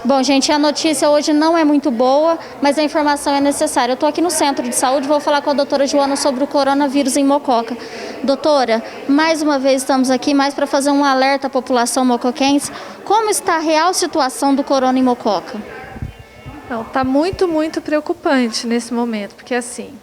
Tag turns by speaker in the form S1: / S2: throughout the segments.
S1: Bom, gente, a notícia hoje não é muito boa, mas a informação é necessária. Eu estou aqui no centro de saúde, vou falar com a doutora Joana sobre o coronavírus em Mococa. Doutora, mais uma vez estamos aqui, mais para fazer um alerta à população mocoquense. Como está a real situação do corona em Mococa?
S2: Não, está muito preocupante nesse momento, porque assim,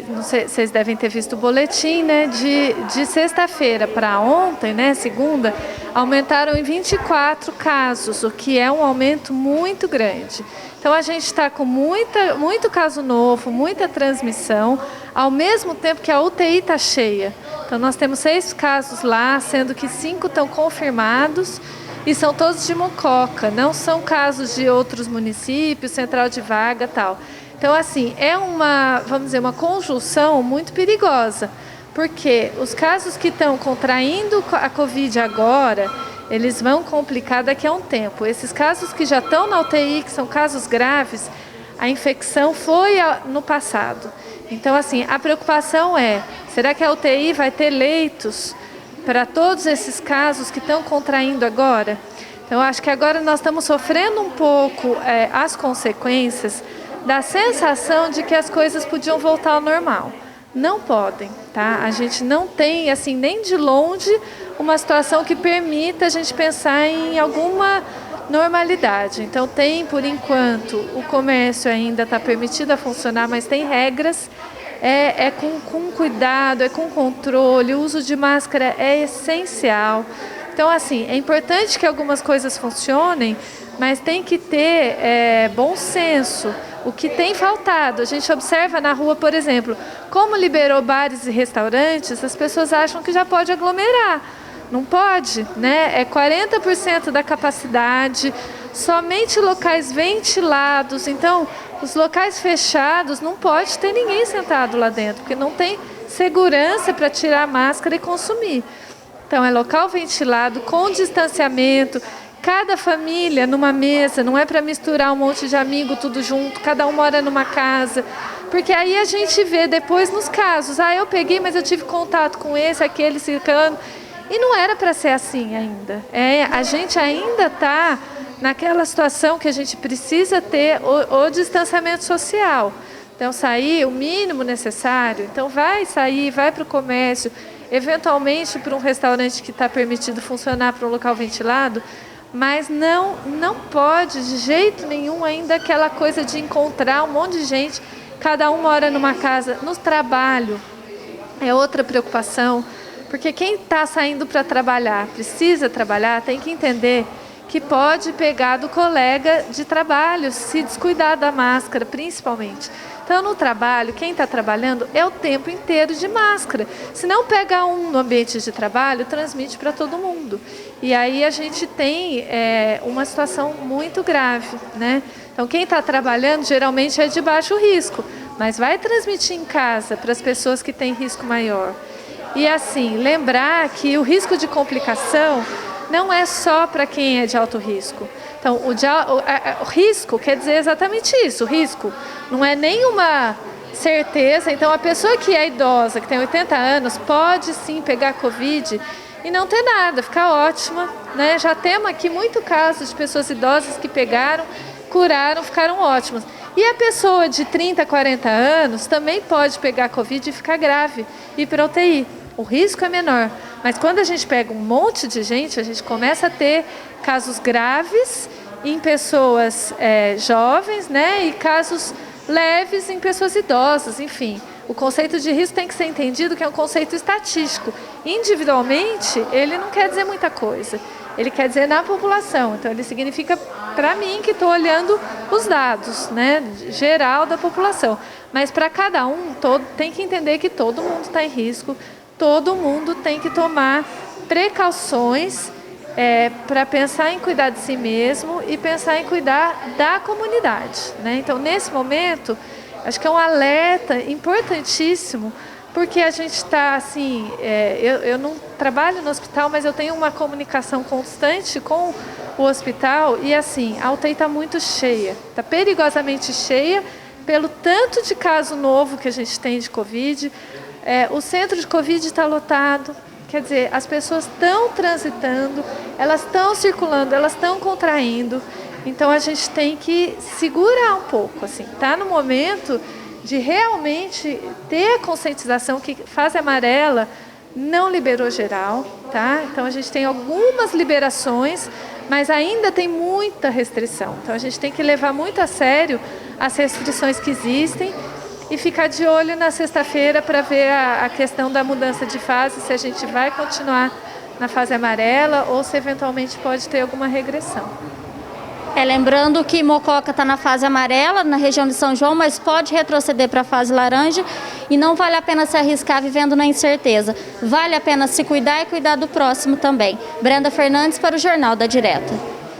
S2: não sei, vocês devem ter visto o boletim, né? De sexta-feira para ontem, né? Segunda, aumentaram em 24 casos, o que é um aumento muito grande. Então a gente está com muito caso novo, muita transmissão, ao mesmo tempo que a UTI está cheia. Então nós temos 6 casos lá, sendo que 5 estão confirmados. E são todos de Mococa, não são casos de outros municípios, central de vaga e tal. Então, assim, é vamos dizer, uma conjunção muito perigosa, porque os casos que estão contraindo a Covid agora, eles vão complicar daqui a um tempo. Esses casos que já estão na UTI, que são casos graves, a infecção foi no passado. Então, assim, a preocupação é, será que a UTI vai ter leitos para todos esses casos que estão contraindo agora? Então, acho que agora nós estamos sofrendo um pouco as consequências da sensação de que as coisas podiam voltar ao normal. Não podem, tá? A gente não tem, assim, nem de longe, uma situação que permita a gente pensar em alguma normalidade. Então, por enquanto, o comércio ainda está permitido a funcionar, mas tem regras. Com cuidado, é com controle, o uso de máscara é essencial. Então, assim, é importante que algumas coisas funcionem, mas tem que ter bom senso. O que tem faltado, a gente observa na rua, por exemplo, como liberou bares e restaurantes, as pessoas acham que já pode aglomerar. Não pode, né? É 40% da capacidade, somente locais ventilados. Então, os locais fechados, não pode ter ninguém sentado lá dentro, porque não tem segurança para tirar a máscara e consumir. Então, é local ventilado, com distanciamento, cada família numa mesa, não é para misturar um monte de amigo tudo junto, cada um mora numa casa, porque aí a gente vê depois nos casos, eu peguei, mas eu tive contato com esse, aquele, circando, e não era para ser assim ainda. A gente ainda está naquela situação que a gente precisa ter o distanciamento social. Então, sair o mínimo necessário. Então, vai sair, vai para o comércio, eventualmente para um restaurante que está permitido funcionar, para um local ventilado, mas não pode de jeito nenhum ainda aquela coisa de encontrar um monte de gente, cada um mora numa casa. No trabalho, é outra preocupação, porque quem está saindo para trabalhar, precisa trabalhar, tem que entender que pode pegar do colega de trabalho, se descuidar da máscara, principalmente. Então, no trabalho, quem está trabalhando é o tempo inteiro de máscara. Se não pega um no ambiente de trabalho, transmite para todo mundo. E aí a gente tem uma situação muito grave, né? Então, quem está trabalhando geralmente é de baixo risco, mas vai transmitir em casa para as pessoas que têm risco maior. E assim, lembrar que o risco de complicação não é só para quem é de alto risco. Então, o risco quer dizer exatamente isso. O risco não é nenhuma certeza. Então, a pessoa que é idosa, que tem 80 anos, pode sim pegar Covid e não ter nada, ficar ótima, né? Já temos aqui muito casos de pessoas idosas que pegaram, curaram, ficaram ótimas. E a pessoa de 30, 40 anos também pode pegar Covid e ficar grave, ir para UTI. O risco é menor. Mas quando a gente pega um monte de gente, a gente começa a ter casos graves em pessoas jovens, né? E casos leves em pessoas idosas, enfim. O conceito de risco tem que ser entendido que é um conceito estatístico. Individualmente, ele não quer dizer muita coisa. Ele quer dizer na população. Então, ele significa para mim que estou olhando os dados, né, geral da população. Mas para cada um, tem que entender que todo mundo está em risco. Todo mundo tem que tomar precauções para pensar em cuidar de si mesmo e pensar em cuidar da comunidade, né? Então, nesse momento, acho que é um alerta importantíssimo, porque a gente está, assim, eu não trabalho no hospital, mas eu tenho uma comunicação constante com o hospital e, assim, a UTI está muito cheia, está perigosamente cheia pelo tanto de caso novo que a gente tem de Covid. O centro de Covid está lotado, quer dizer, as pessoas estão transitando, elas estão circulando, elas estão contraindo. Então a gente tem que segurar um pouco, assim, tá no momento de realmente ter a conscientização que fase amarela não liberou geral, tá? Então a gente tem algumas liberações, mas ainda tem muita restrição. Então a gente tem que levar muito a sério as restrições que existem e ficar de olho na sexta-feira para ver a questão da mudança de fase, se a gente vai continuar na fase amarela ou se eventualmente pode ter alguma regressão.
S1: Lembrando que Mococa está na fase amarela, na região de São João, mas pode retroceder para a fase laranja e não vale a pena se arriscar vivendo na incerteza. Vale a pena se cuidar e cuidar do próximo também. Brenda Fernandes para o Jornal da Direta.